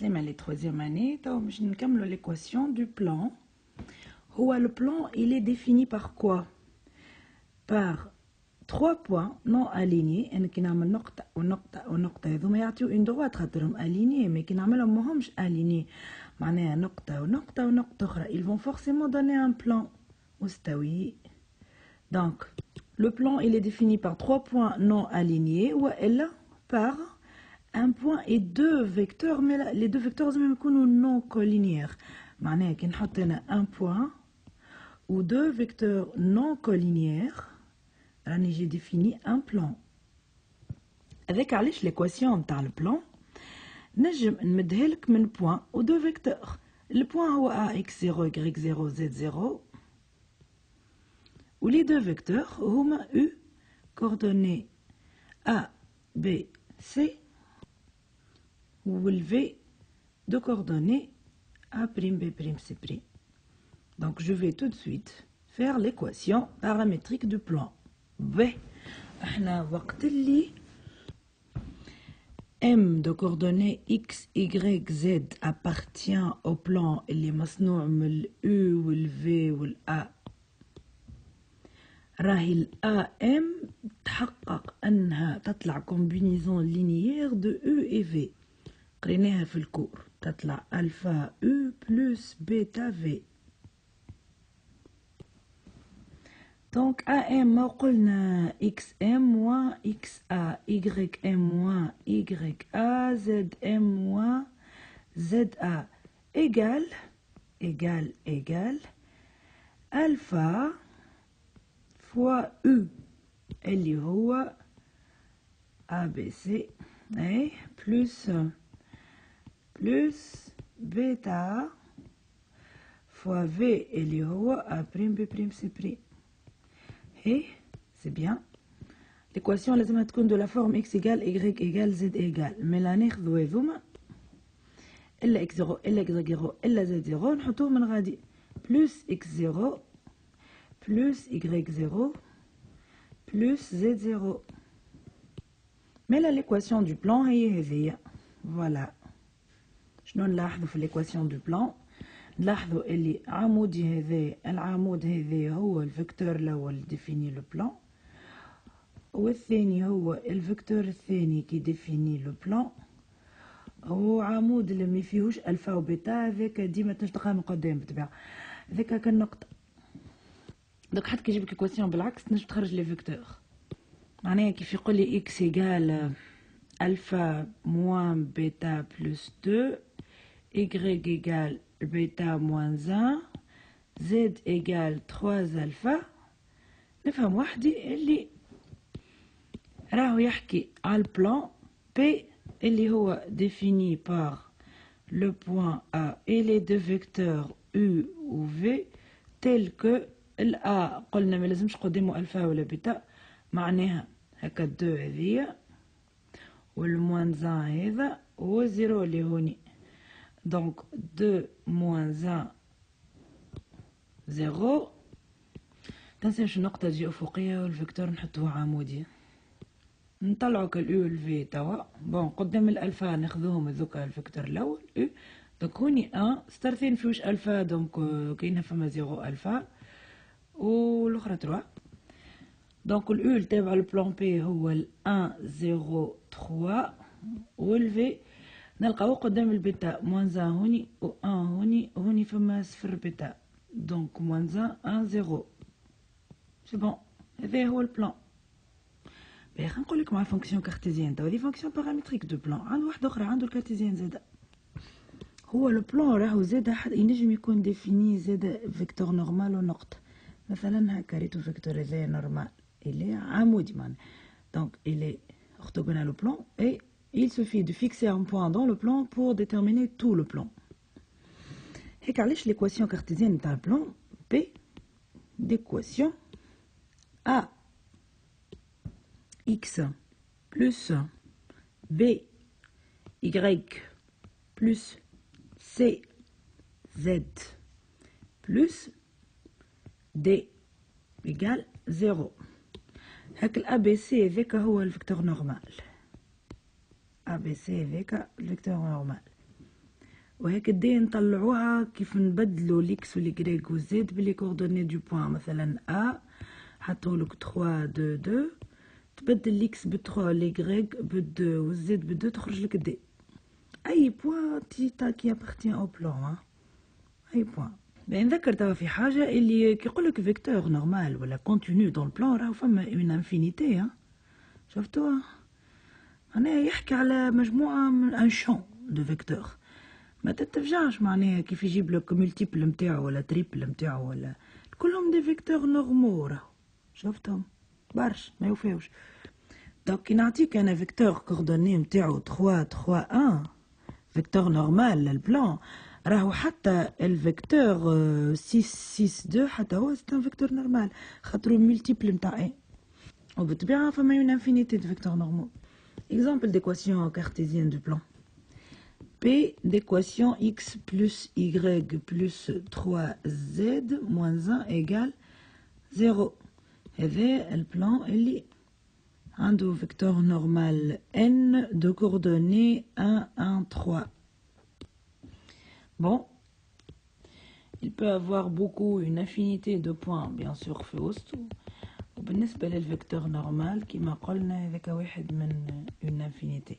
les troisième année. Je vais l'équation du plan. Le plan, il est défini par quoi? Par 3 points non alignés. Une droite alignée, mais qui n'ont alignés. Ils vont forcément donner un plan. Donc, le plan, il est défini par 3 points non alignés ou par un point et 2 vecteurs, mais les 2 vecteurs même non collinéaires. معناها كي نحط هنا un point ou 2 vecteurs non collinéaires, j'ai défini un plan. Avec l'équation نتاع le plan, نجم نمدها لك من point ou 2 vecteurs. Le point هو ax0, y0, z0. Ou les 2 vecteurs هما u coordonnées a, b, c. Ou le v de coordonnées a', b', c'. Donc je vais tout de suite faire l'équation paramétrique du plan. B. وقت اللي m de coordonnées x, y, z appartient au plan اللي مصنوع من u و v و a. راهي ال AM تحقق أنها تطلع combinaison linéaire de U et V. قريناها في الكور تطلع ألفا U plus بيتا V. Donc AM ما قلنا XM moins XA, YM moins YA, ZM moins ZA égale alpha fois U اللي هو ABC plus bêta fois V اللي هو A', B', C'. Et c'est bien. L'équation لازمها تكون de la forme x égale y égale z égale. Mais لا ناخذو هذوما إلا x0 إلا y0 إلا z0 نحطوهم من غادي plus x0 plus y0 plus z0. Mais là l'équation du plan هي هذيا. Voilà. شنو نلاحظوا في l'équation du plan؟ نلاحظوا اللي عمودي هذا العمود هذا هو الفيكتور الاول ديفيني لو بلان، والثاني هو الفيكتور الثاني كي ديفيني لو بلان، وعمود اللي ما فيهوش الفا وبيتا هذاك ديما تلقاه من قدام بالطبيعه، هذاك كالنقطه. دوك حتى كي يجيب لك ايكواسيون بالعكس تنجم تخرج لي فيكتور، معناها كيف يقول لي اكس ايغال الفا موان بيتا بلس 2، y égale bêta moins 1, z égale 3 alpha. نفهم وحدي اللي راهو يحكي على البلان P اللي هو défini par le point A et les deux vecteurs U ou V tel que ال A قلنا ما لازمش قدامه الفا ولا بيتا، معناها هكا 2 هذيا والموان 1 هذا و 0 اللي هوني. Donc 2 moins 1 0. تنساش النقطة تجي أفقية والفيكتور نحطوه عمودي، نطلعو كالأو والفي توا. بون قدام الألفا ناخذوهم هذوكا الفيكتور الأول أو، دونك هوني أن ستارتين فيوش ألفا، دونك كاينها فما 0 ألفا والأخرى 3. دونك الأو تابع البلان بي هو ال 1 0 3 والفي نلقاو قدام البيتا موان 1 هوني و 1 هوني، هوني فما 0 بيتا، دونك موان 1 0. سي بون، هذا هو البلان. باهي خلينا نقول لك مع الفونكسيون كارتيزيان، تو هذه فونكسيون بارامتريك دو بلان. عنده واحده اخرى، عنده الكارتيزيان زاده. هو لو بلان راهو زاده ينجم يكون ديفيني زاده فيكتور نورمال ونقطه، مثلا هكا ريتو فيكتور هذا نورمال اللي عمودي معناها، دونك il est orthogonal au plan et il suffit de fixer un point dans le plan pour déterminer tout le plan. هيك علاش l'équation cartésienne تاع البلان P d'équation A x plus b y plus c z plus d égale 0. هاك ال ABC هذاك هو الفيكتور نورمال. ABC هذاك الفيكتور نورمال. وهكذا نطلعوها كيف نبدلوا ليكس واليكغيك والزد بلي كوردوني دو بوان. مثلا ا حطولك 3 2 2 تبدل ليكس ب 3 ليكغيك ب 2 والزد ب 2 تخرج لك دي. اي بوان تيتا كي ابارتيان او بلان اي بوان. بين نذكر توا في حاجه اللي كي يقولك فيكتور نورمال ولا كونتينيو دون البلان راهو فما اون انفينيتي. شفتوها معناها يحكي على مجموعه من ان شون دو فيكتور. ما تتفجعش معناها كيف يجيب لك ملتيبل نتاعو ولا تريبل نتاعو ولا كلهم دي فيكتور نورمو راهو. شفتهم برش ما يوفيوش. دونك كي نعطيك انا فيكتور كوردوني نتاعو 3 3 1 فيكتور نورمال للبلان راهو حتى الفيكتور 6 6 2 حتى هو سي ان فيكتور نورمال خاطرو ملتيبل نتاع اي. وبالطبيعه فما اون انفينيتي دو فيكتور نورمال. اكزامبل d'équation cartésienne du plan. P d'équation x plus y plus 3z moins 1 égale 0. هذا البلان اللي عنده vecteur normal n de coordonnées 1 1 3. Bon, il peut avoir beaucoup, une infinité de points bien sûr في وسطه. وبالنسبة للفيكتور نورمال كما قلنا هذاك واحد من une infinité.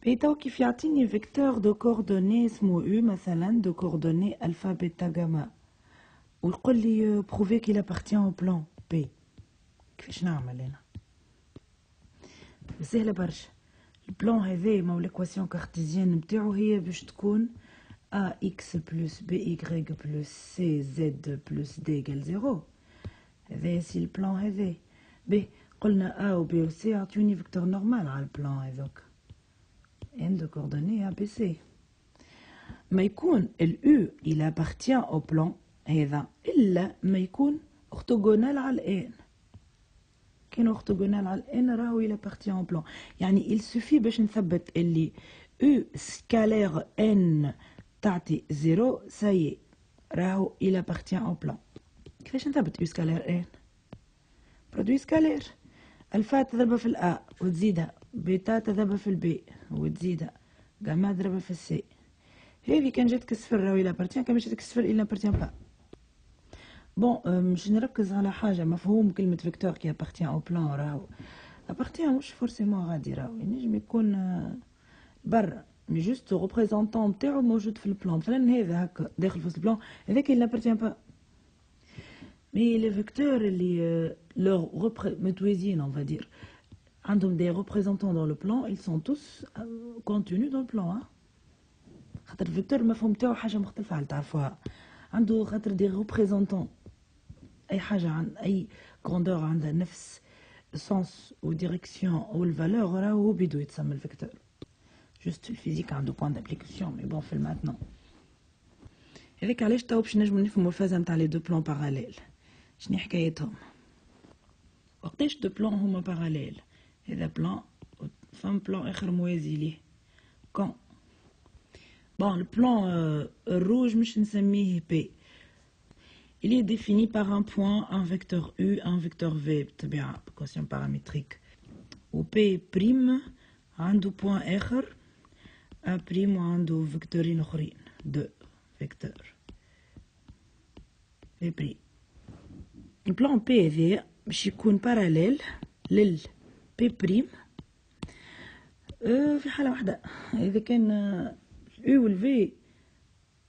بيتو كيف يعطيني فيكتور دو كوردوني اسمه U مثلا دو كوردوني الفا بيتا جاما ويقول لي بروفي كيل ابارتيان او بلان بي. كيفاش نعمل انا؟ سهله برشا. البلان هذا ما ليكواسيون كارتيزيان نتاعو هي باش تكون ا اكس بلس بي اي بلس سي زد بلس دي ايكال زيرو. هذا سي البلان هذا. به قلنا ا و بي و سي عطيوني فيكتور نورمال على البلان هذوك n de coordonnées ABC. ما يكون ال U il appartient au plan هذا إلا ما يكون orthogonal على n. كان orthogonal على n راهو il appartient au plan. يعني il suffit باش نثبت اللي U scalaire n تعطي 0 ça y est راهو il appartient au plan. كيفاش نثبت U scalaire n؟ produit scalaire الفا تضربها في الأ وتزيدها بيتا تضربها في البي وتزيدها جاما تضربها في السي. هذه كان جاتك الصفر راهو إلا بارتيان كان جاتك الصفر إلا بارتيان با. بون مش نركز على حاجة مفهوم كلمة فيكتور كي ابارتيان او بلان راهو ابارتيان مش فورسيمون غادي راهو ينجم يكون برا مي جوست ريبريزونطون نتاعو موجود في البلان. مثلا هذا هكا داخل في البلان هذاك إلا بارتيان با. مي لي فيكتور اللي لور متوازيين on va dire عندهم des représentants dans le plan ils sont tous contenus dans le plan. خاطر الفيكتور المفهوم تاعو حاجه مختلفه على تعرفوها. عنده خاطر دي représentants اي حاجه عن اي كروندور عندها نفس سونس و ديريكسيون و الفالور راهو بيدو يتسمى الفيكتور. جوست الفيزيك عنده بوان دابليكاسيون مي بون في الماتنون. هذاك علاش تو باش نجمو نفهمو الفازه نتاع لي دو بلان باراليل شنو حكايتهم. وقتاش دو بلان هما باراليل؟ هذا بلان فم بلان اخر موازي ليه. كون bon le plan rouge مش نسميه P. Il est défini par un point, un vecteur U, un vecteur V بالطبيعة équation paramétrique. و P prime عنده point آخر A prime وعنده فيكتورين أخرين دو فيكتور V prime. البلان P هذا باش يكون باراليل لل P prime في حالة واحدة إذا كان U و V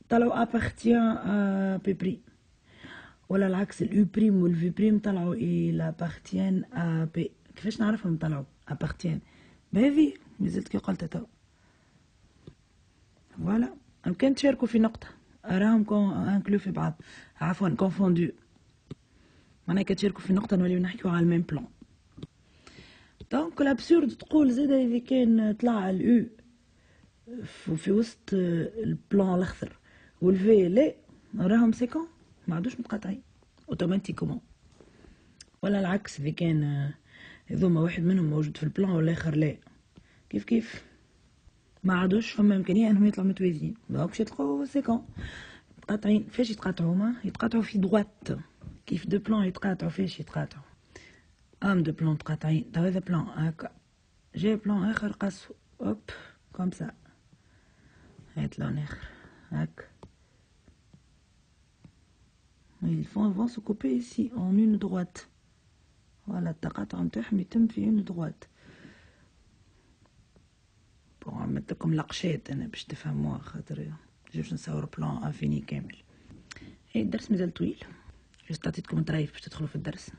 طلعوا appartient à P prime ولا العكس ال U prime و ال V prime طلعوا il appartient à P. كيفاش نعرفهم طلعوا appartient؟ بهذه مازلت كي قلت تو فوالا كان تشاركوا في نقطة راهم انكلو في بعض عفوا كونفوندو معناها كتشاركوا في نقطة نوليو نحكيو على الميم بلان. دونك الابسورد تقول زادا إذا كان طلع ال U في وسط البلان الاخضر والفي لا راهم سيكون ما عادوش متقاطعين اوتوماتيكومون. ولا العكس اذا كان هذوما واحد منهم موجود في البلان والاخر لا كيف كيف ما عادوش فما امكانيه انهم يطلعوا متوازيين. دونك باش يطلعوا سيكون متقاطعين. فاش يتقاطعوا هما يتقاطعوا في دروات كيف دو بلان يتقاطعوا. فاش يتقاطعوا ام دو بلان متقاطعين. تو هذا بلان هكا جاي بلان اخر قصو اوب كوم سا هات لون اخر هاك. ils vont se couper ici en une droite. voilà التقاطع نتاعهم يتم في une droite. بون عملت لكم لقشات انا باش تفهموها خاطر باش نصور بلان انفيني كامل. الدرس مازال طويل، جست عطيتكم طريف باش تدخلوا في الدرس.